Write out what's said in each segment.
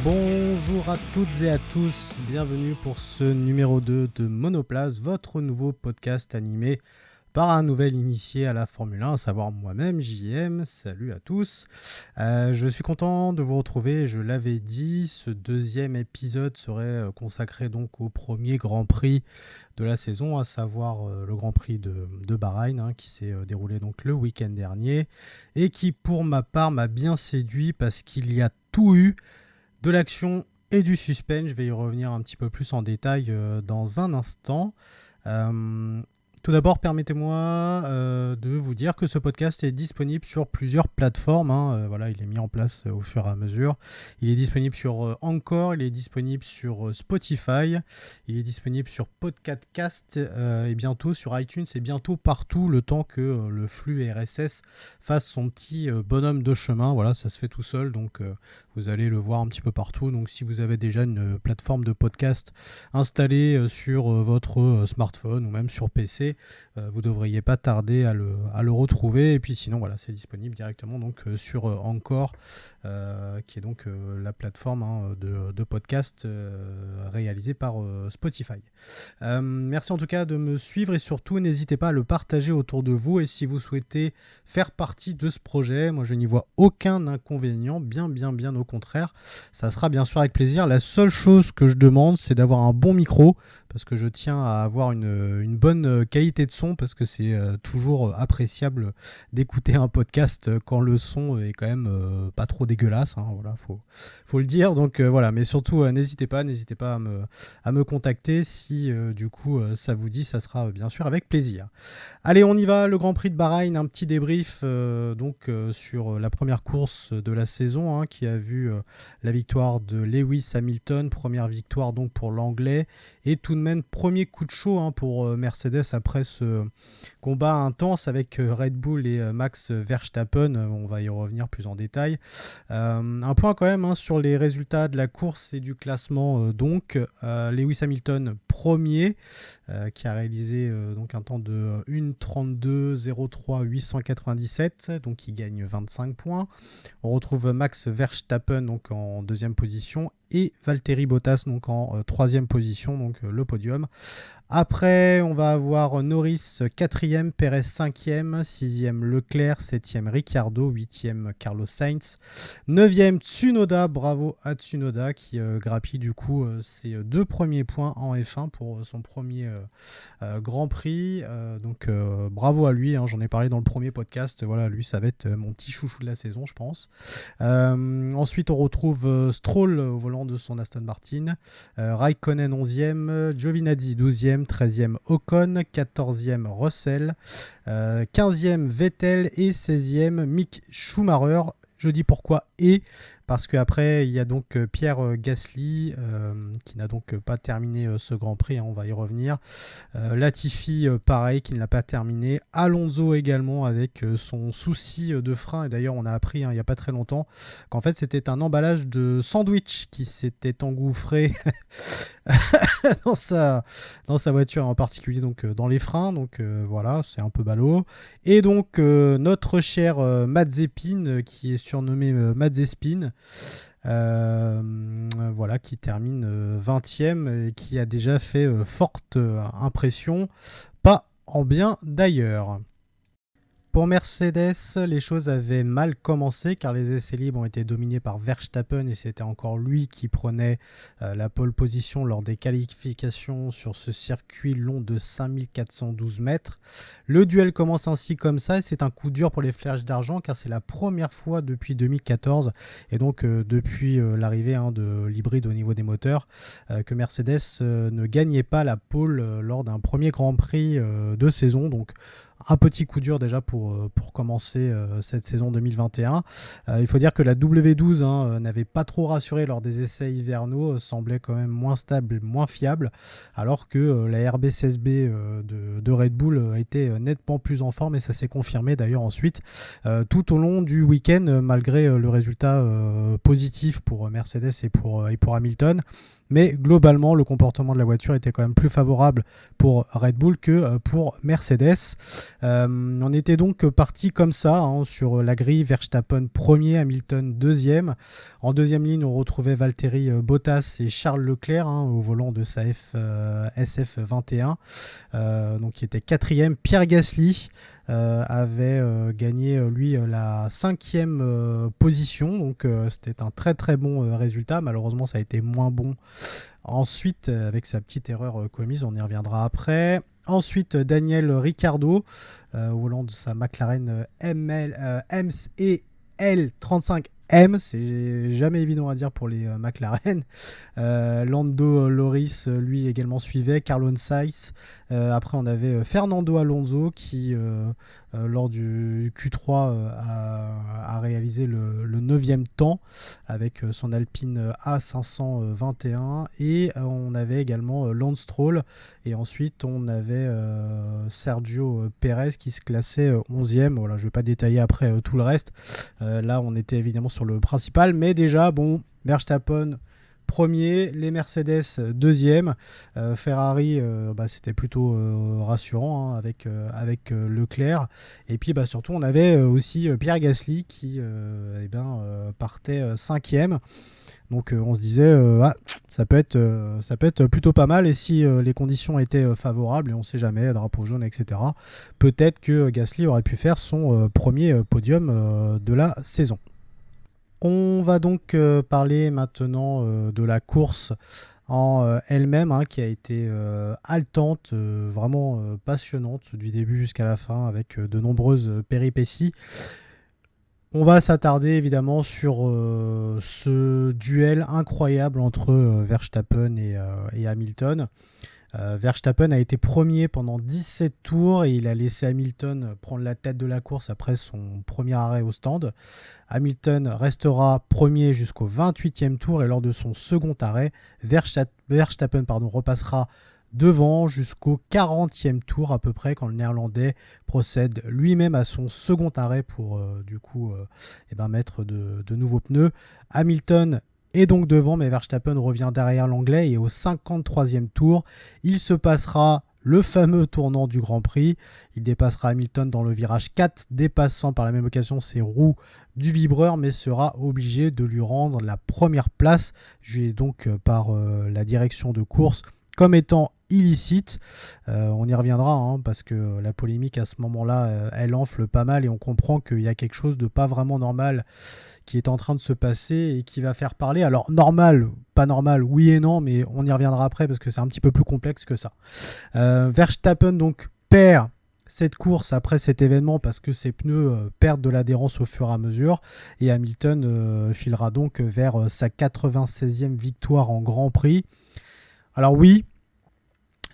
Bonjour à toutes et à tous, bienvenue pour ce numéro 2 de Monoplace, votre nouveau podcast animé par un nouvel initié à la Formule 1, à savoir moi-même, JM. Salut à tous. Je suis content de vous retrouver, je l'avais dit, ce deuxième épisode serait consacré donc au premier Grand Prix de la saison, à savoir le Grand Prix de Bahreïn, qui s'est déroulé donc le week-end dernier, et qui pour ma part m'a bien séduit parce qu'il y a tout eu, de l'action et du suspense. Je vais y revenir un petit peu plus en détail dans un instant. Tout d'abord, permettez-moi de vous dire que ce podcast est disponible sur plusieurs plateformes. Voilà, il est mis en place au fur et à mesure. Il est disponible sur Anchor, il est disponible sur Spotify, il est disponible sur Podcast Cast et bientôt sur iTunes et bientôt partout, le temps que le flux RSS fasse son petit bonhomme de chemin. Voilà, ça se fait tout seul, donc vous allez le voir un petit peu partout. Donc si vous avez déjà une plateforme de podcast installée sur votre smartphone ou même sur PC, vous ne devriez pas tarder à le retrouver. Et puis sinon, voilà, c'est disponible directement donc, sur Anchor, qui est donc la plateforme de podcast réalisée par Spotify. Merci en tout cas de me suivre et surtout n'hésitez pas à le partager autour de vous. Et si vous souhaitez faire partie de ce projet, moi je n'y vois aucun inconvénient, bien au contraire. Ça sera bien sûr avec plaisir. La seule chose que je demande, c'est d'avoir un bon micro, parce que je tiens à avoir une bonne qualité de son, parce que c'est toujours appréciable d'écouter un podcast quand le son est quand même pas trop dégueulasse. Voilà, faut le dire. Donc voilà, mais surtout n'hésitez pas à me contacter si du coup ça vous dit, ça sera bien sûr avec plaisir. Allez, on y va, le Grand Prix de Bahreïn, un petit débrief sur la première course de la saison, qui a vu la victoire de Lewis Hamilton, première victoire donc pour l'anglais, et tout de même premier coup de chaud pour Mercedes après ce combat intense avec Red Bull et Max Verstappen. On va y revenir plus en détail. Un point quand même sur les résultats de la course et du classement. Lewis Hamilton premier, qui a réalisé donc un temps de 1:32:03 897, donc il gagne 25 points. On retrouve Max Verstappen donc en deuxième position et Valtteri Bottas donc en troisième position, donc le podium. Après, on va avoir Norris 4e, Perez 5e, 6e Leclerc, 7e Ricciardo, 8e Carlos Sainz, 9e Tsunoda, bravo à Tsunoda qui grappille du coup ses deux premiers points en F1 pour son premier Grand Prix. Bravo à lui, j'en ai parlé dans le premier podcast. Voilà, lui ça va être mon petit chouchou de la saison, je pense. Ensuite, on retrouve Stroll au volant de son Aston Martin, Raikkonen 11e, Giovinazzi 12e, 13e Ocon, 14e Russell, 15e Vettel et 16e Mick Schumacher. Je dis pourquoi parce qu'après il y a donc Pierre Gasly qui n'a donc pas terminé ce Grand Prix, on va y revenir. Latifi pareil qui ne l'a pas terminé. Alonso également avec son souci de frein, et d'ailleurs on a appris il n'y a pas très longtemps qu'en fait c'était un emballage de sandwich qui s'était engouffré dans sa voiture, en particulier donc dans les freins, donc voilà, c'est un peu ballot. Et donc notre cher Mazepin qui est surnommé Mazespin, voilà, qui termine 20e et qui a déjà fait forte impression, pas en bien d'ailleurs. Pour Mercedes, les choses avaient mal commencé car les essais libres ont été dominés par Verstappen et c'était encore lui qui prenait la pole position lors des qualifications sur ce circuit long de 5412 mètres. Le duel commence ainsi comme ça et c'est un coup dur pour les Flèches d'Argent car c'est la première fois depuis 2014 et donc depuis l'arrivée de l'hybride au niveau des moteurs que Mercedes ne gagnait pas la pole lors d'un premier Grand Prix de saison. Donc un petit coup dur déjà pour commencer cette saison 2021. Il faut dire que la W12 n'avait pas trop rassuré lors des essais hivernaux, semblait quand même moins stable, moins fiable, alors que la RB16B de Red Bull était nettement plus en forme et ça s'est confirmé d'ailleurs ensuite tout au long du week-end, malgré le résultat positif pour Mercedes et pour Hamilton. mais globalement le comportement de la voiture était quand même plus favorable pour Red Bull que pour Mercedes. On était donc parti comme ça sur la grille. Verstappen premier, Hamilton deuxième. En deuxième ligne, on retrouvait Valtteri Bottas et Charles Leclerc au volant de sa SF21, donc qui était quatrième. Pierre Gasly avait gagné lui la cinquième position, donc c'était un très très bon résultat. Malheureusement, ça a été moins bon ensuite avec sa petite erreur commise, on y reviendra après. Ensuite, Daniel Ricciardo au volant de sa McLaren MEL35M, c'est jamais évident à dire pour les McLaren. Lando Norris, lui également suivait, Carlos Sainz. Après, on avait Fernando Alonso qui, lors du Q3, a réalisé le 9e temps avec son Alpine A521. Et on avait également Lance Stroll. Et ensuite, on avait Sergio Pérez qui se classait 11e. Voilà, je ne vais pas détailler après tout le reste. Là, on était évidemment sur le principal. Mais déjà, bon, Verstappen premier, les Mercedes deuxième, Ferrari c'était plutôt rassurant avec Leclerc, et puis surtout on avait aussi Pierre Gasly qui partait cinquième, donc on se disait ça peut être plutôt pas mal, et si les conditions étaient favorables, et on sait jamais, drapeau jaune, etc., peut-être que Gasly aurait pu faire son premier podium de la saison. On va donc parler maintenant de la course en elle-même, qui a été haletante, vraiment passionnante du début jusqu'à la fin, avec de nombreuses péripéties. On va s'attarder évidemment sur ce duel incroyable entre Verstappen et Hamilton. Verstappen a été premier pendant 17 tours et il a laissé Hamilton prendre la tête de la course après son premier arrêt au stand. Hamilton restera premier jusqu'au 28e tour et lors de son second arrêt, Verstappen repassera devant jusqu'au 40e tour à peu près, quand le Néerlandais procède lui-même à son second arrêt pour mettre de nouveaux pneus. Hamilton est donc devant, mais Verstappen revient derrière l'Anglais et au 53e tour, il se passera le fameux tournant du Grand Prix. Il dépassera Hamilton dans le virage 4, dépassant par la même occasion ses roues du vibreur, mais sera obligé de lui rendre la première place, jugé donc par la direction de course comme étant illicite. On y reviendra parce que la polémique à ce moment-là, elle enfle pas mal et on comprend qu'il y a quelque chose de pas vraiment normal qui est en train de se passer et qui va faire parler. Alors normal, pas normal, oui et non, mais on y reviendra après parce que c'est un petit peu plus complexe que ça. Verstappen donc perd cette course après cet événement parce que ses pneus perdent de l'adhérence au fur et à mesure, et Hamilton filera donc vers sa 96e victoire en Grand Prix. Alors oui,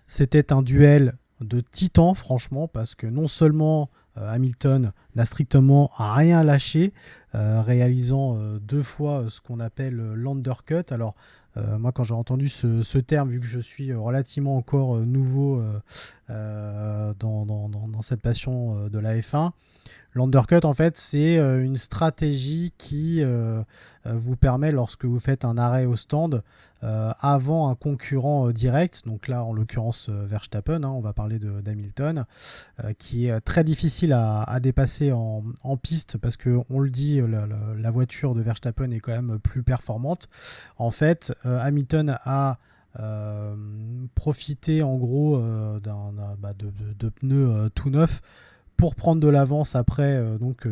c'était un duel de titans, franchement, parce que non seulement Hamilton n'a strictement rien lâché, réalisant 2 fois ce qu'on appelle l'undercut. Alors, moi, quand j'ai entendu ce terme, vu que je suis relativement encore nouveau dans cette passion de la F1, l'undercut, en fait, c'est une stratégie qui vous permet, lorsque vous faites un arrêt au stand, avant un concurrent direct, donc là en l'occurrence Verstappen, on va parler d'Hamilton, qui est très difficile à dépasser en piste parce que, on le dit, la voiture de Verstappen est quand même plus performante. En fait, Hamilton a profité en gros de pneus tout neufs pour prendre de l'avance après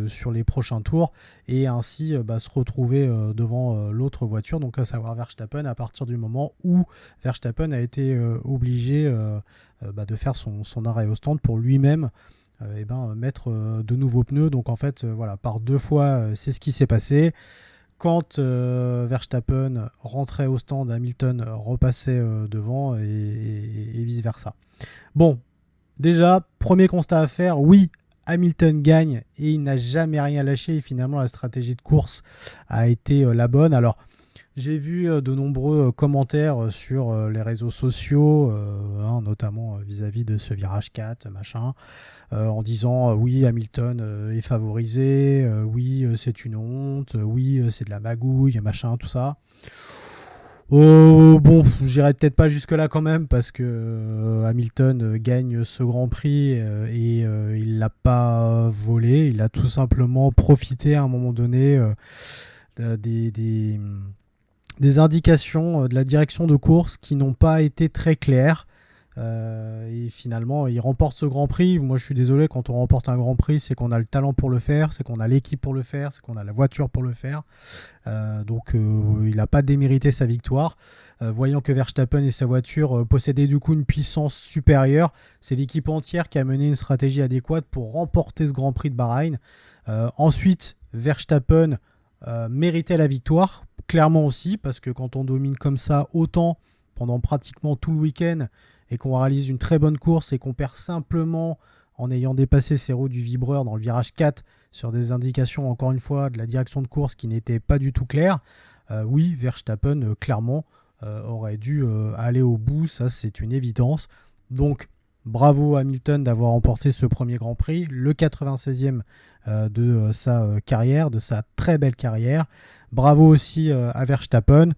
sur les prochains tours et ainsi se retrouver devant l'autre voiture, donc à savoir Verstappen, à partir du moment où Verstappen a été obligé de faire son arrêt au stand pour lui-même mettre de nouveaux pneus. Donc en fait par 2 fois c'est ce qui s'est passé. Quand Verstappen rentrait au stand, Hamilton repassait devant et vice versa. Bon, déjà, premier constat à faire, oui, Hamilton gagne et il n'a jamais rien lâché et finalement la stratégie de course a été la bonne. Alors, j'ai vu de nombreux commentaires sur les réseaux sociaux, notamment vis-à-vis de ce virage 4, machin, en disant oui, Hamilton est favorisé, oui, c'est une honte, oui, c'est de la magouille, machin, tout ça. Bon, j'irai peut-être pas jusque-là quand même parce que Hamilton gagne ce Grand Prix et il l'a pas volé. Il a tout simplement profité à un moment donné des indications de la direction de course qui n'ont pas été très claires. Et finalement, il remporte ce Grand Prix. Moi, je suis désolé, quand on remporte un Grand Prix, c'est qu'on a le talent pour le faire, c'est qu'on a l'équipe pour le faire, c'est qu'on a la voiture pour le faire. Donc, il n'a pas démérité sa victoire. Voyant que Verstappen et sa voiture possédaient du coup une puissance supérieure, c'est l'équipe entière qui a mené une stratégie adéquate pour remporter ce Grand Prix de Bahreïn. Ensuite, Verstappen méritait la victoire, clairement aussi, parce que quand on domine comme ça autant pendant pratiquement tout le week-end et qu'on réalise une très bonne course et qu'on perd simplement en ayant dépassé ses roues du vibreur dans le virage 4 sur des indications, encore une fois, de la direction de course qui n'étaient pas du tout claires, oui, Verstappen, clairement, aurait dû aller au bout, ça c'est une évidence. Donc, bravo Hamilton d'avoir remporté ce premier Grand Prix, le 96e de sa carrière, de sa très belle carrière. Bravo aussi à Verstappen,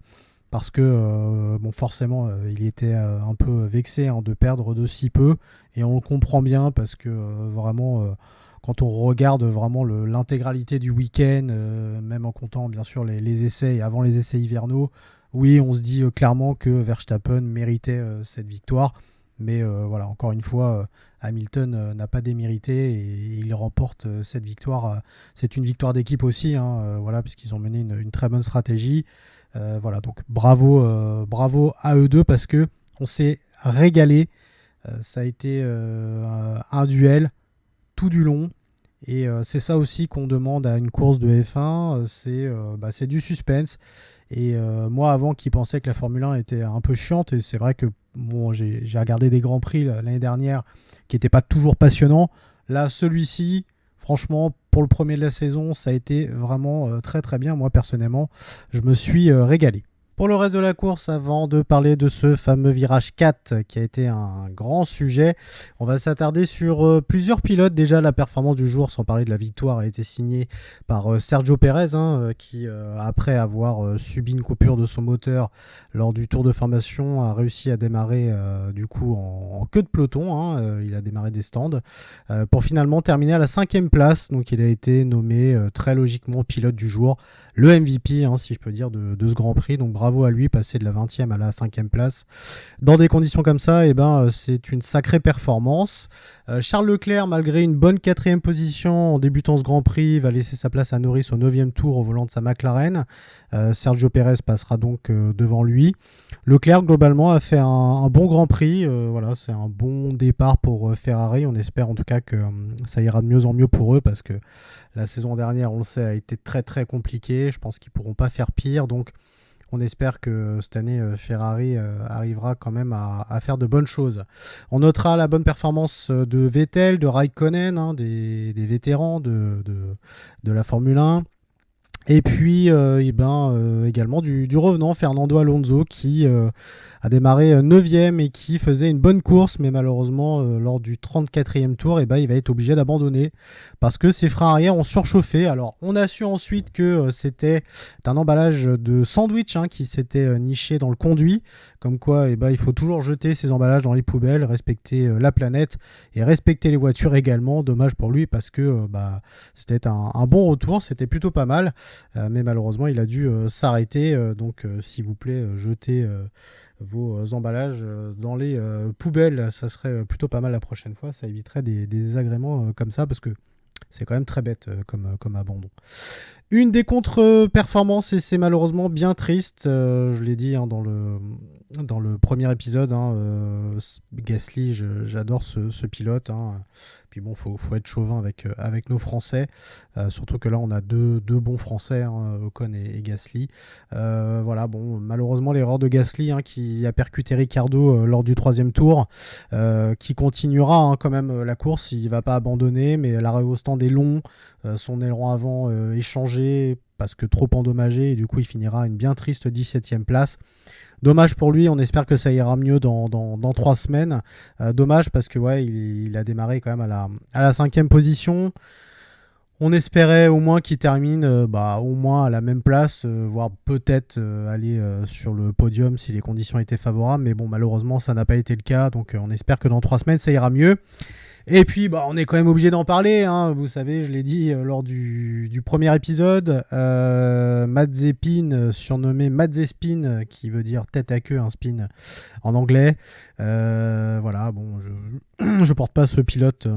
parce que bon, forcément il était un peu vexé de perdre de si peu, et on le comprend bien parce que vraiment quand on regarde vraiment l'intégralité du week-end, même en comptant bien sûr les essais et avant les essais hivernaux, oui, on se dit clairement que Verstappen méritait cette victoire, mais voilà, encore une fois, Hamilton n'a pas démérité et il remporte cette victoire. C'est une victoire d'équipe aussi, voilà, puisqu'ils ont mené une très bonne stratégie. Voilà, donc bravo à eux deux parce que on s'est régalé. Ça a été un duel tout du long. Et c'est ça aussi qu'on demande à une course de F1, c'est du suspense. Et moi, avant, qui pensais que la Formule 1 était un peu chiante, et c'est vrai que bon, j'ai regardé des Grands Prix l'année dernière qui n'étaient pas toujours passionnants. Là, celui-ci, franchement, pour le premier de la saison, ça a été vraiment très très bien. Moi, personnellement, je me suis régalé. Pour le reste de la course, avant de parler de ce fameux virage 4 qui a été un grand sujet, on va s'attarder sur plusieurs pilotes. Déjà, la performance du jour, sans parler de la victoire, a été signée par Sergio Pérez, qui, après avoir subi une coupure de son moteur lors du tour de formation, a réussi à démarrer du coup en queue de peloton. Il a démarré des stands pour finalement terminer à la 5e place. Donc, il a été nommé très logiquement pilote du jour, le MVP, si je peux dire, de ce Grand Prix. Donc bravo à lui, passer de la 20e à la 5e place. Dans des conditions comme ça, c'est une sacrée performance. Charles Leclerc, malgré une bonne 4e position en débutant ce Grand Prix, va laisser sa place à Norris au 9e tour au volant de sa McLaren. Sergio Pérez passera donc devant lui. Leclerc, globalement, a fait un bon Grand Prix. Voilà, c'est un bon départ pour Ferrari. On espère en tout cas que ça ira de mieux en mieux pour eux parce que la saison dernière, on le sait, a été très très compliquée. Je pense qu'ils ne pourront pas faire pire. Donc, on espère que cette année, Ferrari arrivera quand même à faire de bonnes choses. On notera la bonne performance de Vettel, de Raikkonen, des vétérans de la Formule 1. Et puis également du revenant Fernando Alonso qui a démarré 9e et qui faisait une bonne course, mais malheureusement lors du 34e tour, il va être obligé d'abandonner parce que ses freins arrière ont surchauffé. Alors on a su ensuite que c'était un emballage de sandwich qui s'était niché dans le conduit, comme quoi il faut toujours jeter ses emballages dans les poubelles, respecter la planète et respecter les voitures également. Dommage pour lui parce que c'était un bon retour, c'était plutôt pas mal. Mais malheureusement, il a dû s'arrêter. Donc, s'il vous plaît, jetez vos emballages dans les poubelles. Ça serait plutôt pas mal la prochaine fois. Ça éviterait des désagréments comme ça parce que c'est quand même très bête comme abandon. Une des contre-performances, et c'est malheureusement bien triste, je l'ai dit dans le premier épisode, Gasly, j'adore ce pilote. Puis bon, faut être chauvin avec nos Français, surtout que là on a deux bons Français, Ocon et Gasly. Voilà, bon, malheureusement l'erreur de Gasly qui a percuté Ricciardo lors du 3e tour, qui continuera quand même la course, il va pas abandonner, mais l'arrêt au stand est long, son aileron avant est changé parce que trop endommagé, et du coup il finira à une bien triste 17e place. Dommage pour lui, on espère que ça ira mieux dans 3 semaines. Dommage parce que il a démarré quand même à la 5e position. On espérait au moins qu'il termine au moins à la même place, voire peut-être aller sur le podium si les conditions étaient favorables. Mais bon, malheureusement, ça n'a pas été le cas. Donc on espère que dans 3 semaines, ça ira mieux. Et puis, on est quand même obligé d'en parler. Hein. Vous savez, je l'ai dit lors du premier épisode. Mazepin, surnommé Mazespin, qui veut dire tête à queue, un spin en anglais. Voilà, bon, je porte pas ce pilote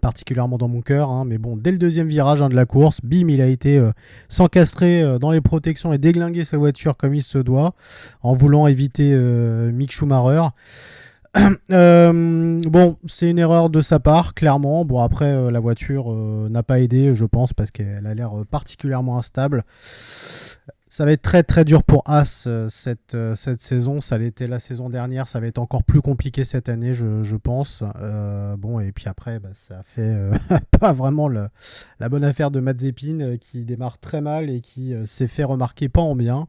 particulièrement dans mon cœur, hein, mais bon, dès le deuxième virage de la course, bim, il a été s'encastrer dans les protections et déglinguer sa voiture comme il se doit, en voulant éviter Mick Schumacher. Bon, c'est une erreur de sa part, clairement. Bon, après, la voiture n'a pas aidé, je pense, parce qu'elle a l'air particulièrement instable. Ça va être très très dur pour Haas cette saison. Ça l'était la saison dernière. Ça va être encore plus compliqué cette année, je pense. Bon, et puis après, ça fait pas vraiment la bonne affaire de Mazepin qui démarre très mal et qui s'est fait remarquer pas en bien.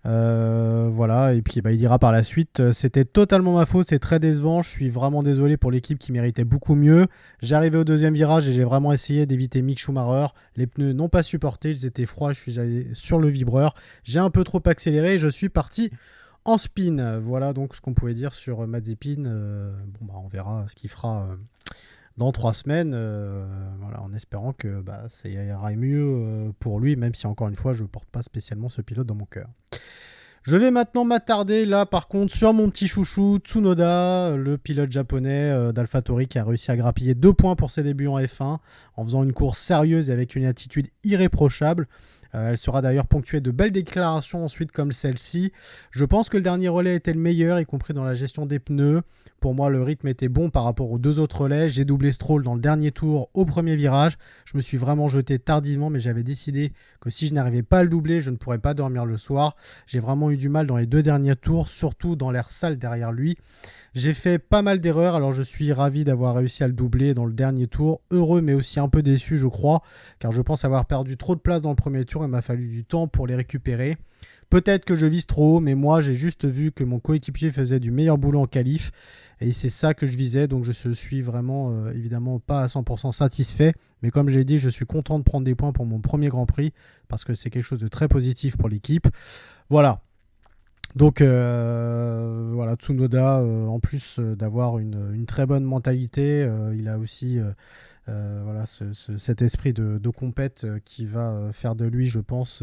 Voilà, et puis il dira par la suite c'était totalement ma faute, c'est très décevant, je suis vraiment désolé pour l'équipe qui méritait beaucoup mieux. J'arrivais au deuxième virage et j'ai vraiment essayé d'éviter Mick Schumacher. Les pneus n'ont pas supporté, ils étaient froids, je suis allé sur le vibreur, j'ai un peu trop accéléré et je suis parti en spin. Voilà donc ce qu'on pouvait dire sur Mazepin. On verra ce qu'il fera dans 3 semaines, voilà, en espérant que ça ira mieux pour lui, même si encore une fois je ne porte pas spécialement ce pilote dans mon cœur. Je vais maintenant m'attarder là par contre sur mon petit chouchou Tsunoda, le pilote japonais d'AlphaTauri qui a réussi à grappiller 2 points pour ses débuts en F1 en faisant une course sérieuse et avec une attitude irréprochable. Elle sera d'ailleurs ponctuée de belles déclarations ensuite comme celle-ci. Je pense que le dernier relais était le meilleur, y compris dans la gestion des pneus. Pour moi, le rythme était bon par rapport aux 2 autres relais. J'ai doublé Stroll dans le dernier tour au premier virage. Je me suis vraiment jeté tardivement, mais j'avais décidé que si je n'arrivais pas à le doubler, je ne pourrais pas dormir le soir. J'ai vraiment eu du mal dans les 2 derniers tours, surtout dans l'air sale derrière lui. J'ai fait pas mal d'erreurs, alors je suis ravi d'avoir réussi à le doubler dans le dernier tour. Heureux mais aussi un peu déçu je crois, car je pense avoir perdu trop de place dans le premier tour et il m'a fallu du temps pour les récupérer. Peut-être que je vise trop haut, mais moi j'ai juste vu que mon coéquipier faisait du meilleur boulot en qualif et c'est ça que je visais, donc je suis vraiment évidemment pas à 100% satisfait, mais comme j'ai dit, je suis content de prendre des points pour mon premier Grand Prix parce que c'est quelque chose de très positif pour l'équipe. Voilà. Donc voilà, Tsunoda, en plus d'avoir une très bonne mentalité, il a aussi voilà, cet esprit de compète qui va faire de lui, je pense,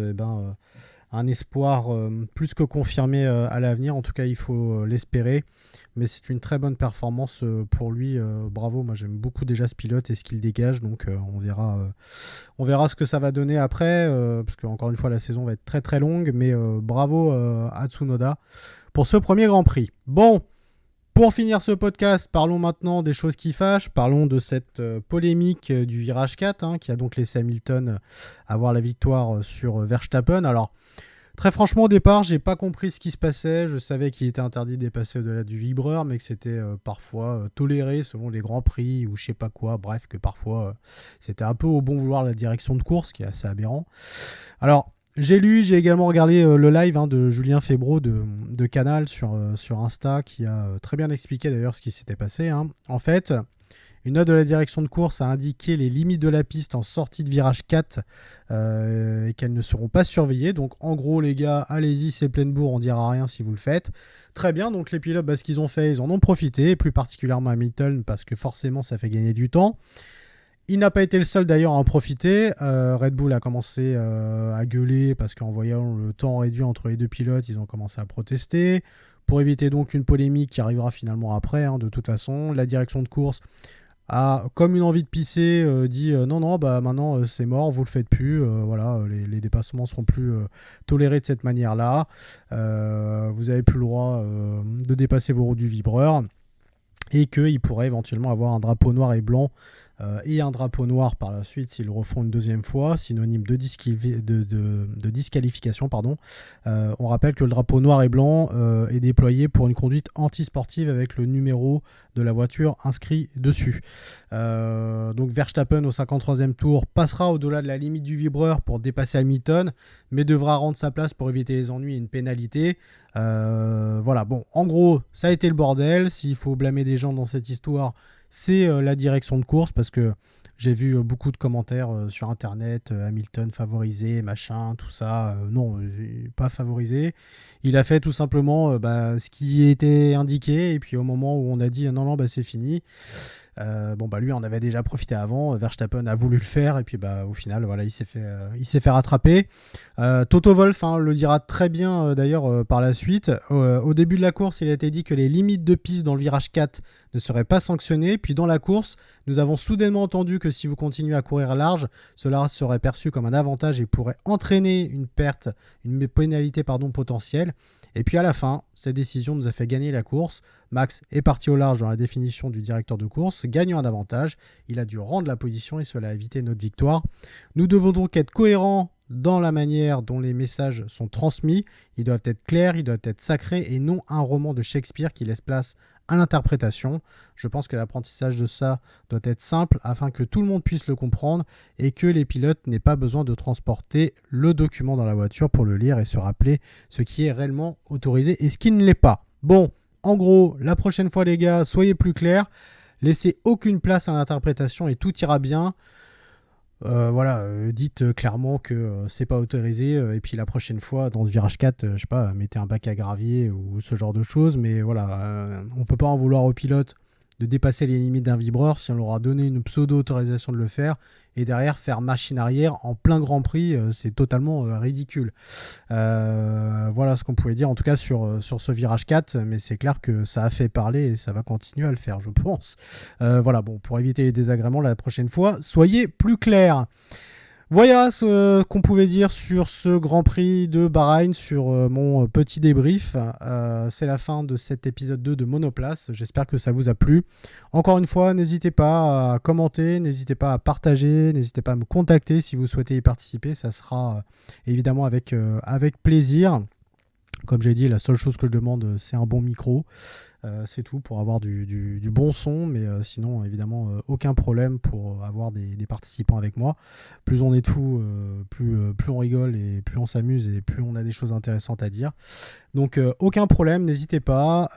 un espoir plus que confirmé à l'avenir. En tout cas, il faut l'espérer. Mais c'est une très bonne performance pour lui. Bravo, moi j'aime beaucoup déjà ce pilote et ce qu'il dégage. Donc on verra ce que ça va donner après. Parce qu'encore une fois, la saison va être très très longue. Mais bravo à Tsunoda pour ce premier Grand Prix. Bon, pour finir ce podcast, parlons maintenant des choses qui fâchent. Parlons de cette polémique du virage 4 qui a donc laissé Hamilton avoir la victoire sur Verstappen. Alors, très franchement, au départ, j'ai pas compris ce qui se passait. Je savais qu'il était interdit de dépasser au-delà du vibreur, mais que c'était parfois toléré selon les grands prix ou je sais pas quoi. Bref, que parfois c'était un peu au bon vouloir de la direction de course, qui est assez aberrant. Alors, j'ai également regardé le live de Julien Febvreau de Canal sur Insta, qui a très bien expliqué d'ailleurs ce qui s'était passé. En fait, une note de la direction de course a indiqué les limites de la piste en sortie de virage 4 et qu'elles ne seront pas surveillées. Donc en gros les gars, allez-y, c'est pleine bourre, on dira rien si vous le faites. Très bien, donc les pilotes, ce qu'ils ont fait, ils en ont profité, plus particulièrement Hamilton, parce que forcément ça fait gagner du temps. Il n'a pas été le seul d'ailleurs à en profiter. Red Bull a commencé à gueuler parce qu'en voyant le temps réduit entre les 2 pilotes, ils ont commencé à protester. Pour éviter donc une polémique qui arrivera finalement après, de toute façon, la direction de course a, comme une envie de pisser, dit non, maintenant c'est mort, vous le faites plus. Voilà, les dépassements seront plus tolérés de cette manière-là. Vous n'avez plus le droit de dépasser vos roues du vibreur. Et qu'il pourrait éventuellement avoir un drapeau noir et blanc et un drapeau noir par la suite s'ils le refont une deuxième fois, synonyme de disqualification. On rappelle que le drapeau noir et blanc est déployé pour une conduite antisportive avec le numéro de la voiture inscrit dessus. Donc Verstappen au 53e tour passera au-delà de la limite du vibreur pour dépasser Hamilton, mais devra rendre sa place pour éviter les ennuis et une pénalité. Voilà, bon, en gros, ça a été le bordel. S'il faut blâmer des gens dans cette histoire, c'est la direction de course, parce que J'ai vu beaucoup de commentaires sur internet, Hamilton favorisé, machin, tout ça. Non, pas favorisé. Il a fait tout simplement ce qui était indiqué, et puis au moment où on a dit non, c'est fini. Lui on avait déjà profité avant. Verstappen a voulu le faire, et puis au final voilà, il s'est fait rattraper. Toto Wolff le dira très bien d'ailleurs par la suite. Au début de la course, il a été dit que les limites de piste dans le virage 4 ne seraient pas sanctionnées. Puis dans la course, nous avons soudainement entendu que si vous continuez à courir large, cela serait perçu comme un avantage et pourrait entraîner une pénalité potentielle. Et puis à la fin, cette décision nous a fait gagner la course. Max est parti au large dans la définition du directeur de course, gagnant un avantage. Il a dû rendre la position et cela a évité notre victoire. Nous devons donc être cohérents dans la manière dont les messages sont transmis. Ils doivent être clairs, ils doivent être sacrés et non un roman de Shakespeare qui laisse place à l'interprétation. Je pense que l'apprentissage de ça doit être simple afin que tout le monde puisse le comprendre et que les pilotes n'aient pas besoin de transporter le document dans la voiture pour le lire et se rappeler ce qui est réellement autorisé et ce qui ne l'est pas. Bon, en gros, la prochaine fois les gars, soyez plus clairs, laissez aucune place à l'interprétation et tout ira bien. Dites clairement que c'est pas autorisé et puis la prochaine fois dans ce virage 4 je sais pas, mettez un bac à gravier ou ce genre de choses, mais voilà, on peut pas en vouloir aux pilotes de dépasser les limites d'un vibreur si on leur a donné une pseudo-autorisation de le faire et derrière faire machine arrière en plein Grand Prix, c'est totalement ridicule. Voilà ce qu'on pouvait dire en tout cas sur ce virage 4, mais c'est clair que ça a fait parler et ça va continuer à le faire, je pense. Pour éviter les désagréments la prochaine fois, soyez plus clairs. Voilà ce qu'on pouvait dire sur ce Grand Prix de Bahreïn, sur mon petit débrief. C'est la fin de cet épisode 2 de Monoplace. J'espère que ça vous a plu. Encore une fois, n'hésitez pas à commenter, n'hésitez pas à partager, n'hésitez pas à me contacter si vous souhaitez y participer. Ça sera évidemment avec plaisir. Comme j'ai dit, la seule chose que je demande, c'est un bon micro. C'est tout pour avoir du bon son, mais sinon, évidemment, aucun problème pour avoir des participants avec moi. Plus on est de fous, plus on rigole et plus on s'amuse et plus on a des choses intéressantes à dire. Donc, aucun problème, n'hésitez pas.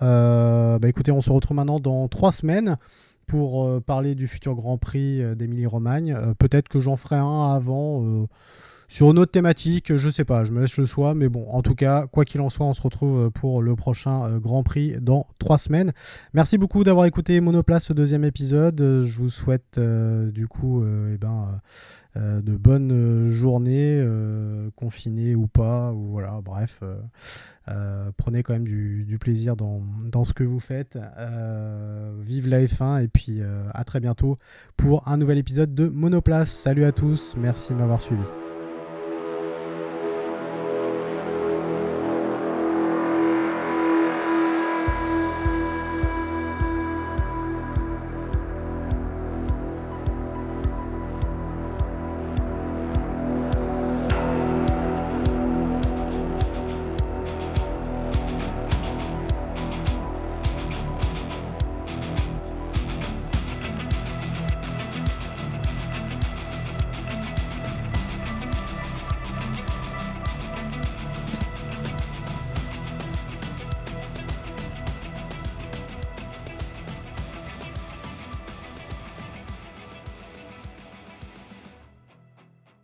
Écoutez, on se retrouve maintenant dans 3 semaines pour parler du futur Grand Prix d'Émilie-Romagne. Peut-être que j'en ferai un avant... sur une autre thématique, je sais pas, je me laisse le choix, mais bon, en tout cas, quoi qu'il en soit, on se retrouve pour le prochain Grand Prix dans 3 semaines. Merci beaucoup d'avoir écouté Monoplace, ce 2e épisode. Je vous souhaite de bonnes journées, confinées ou pas, ou voilà, bref. Prenez quand même du plaisir dans ce que vous faites. Vive la F1 et puis à très bientôt pour un nouvel épisode de Monoplace. Salut à tous, merci de m'avoir suivi.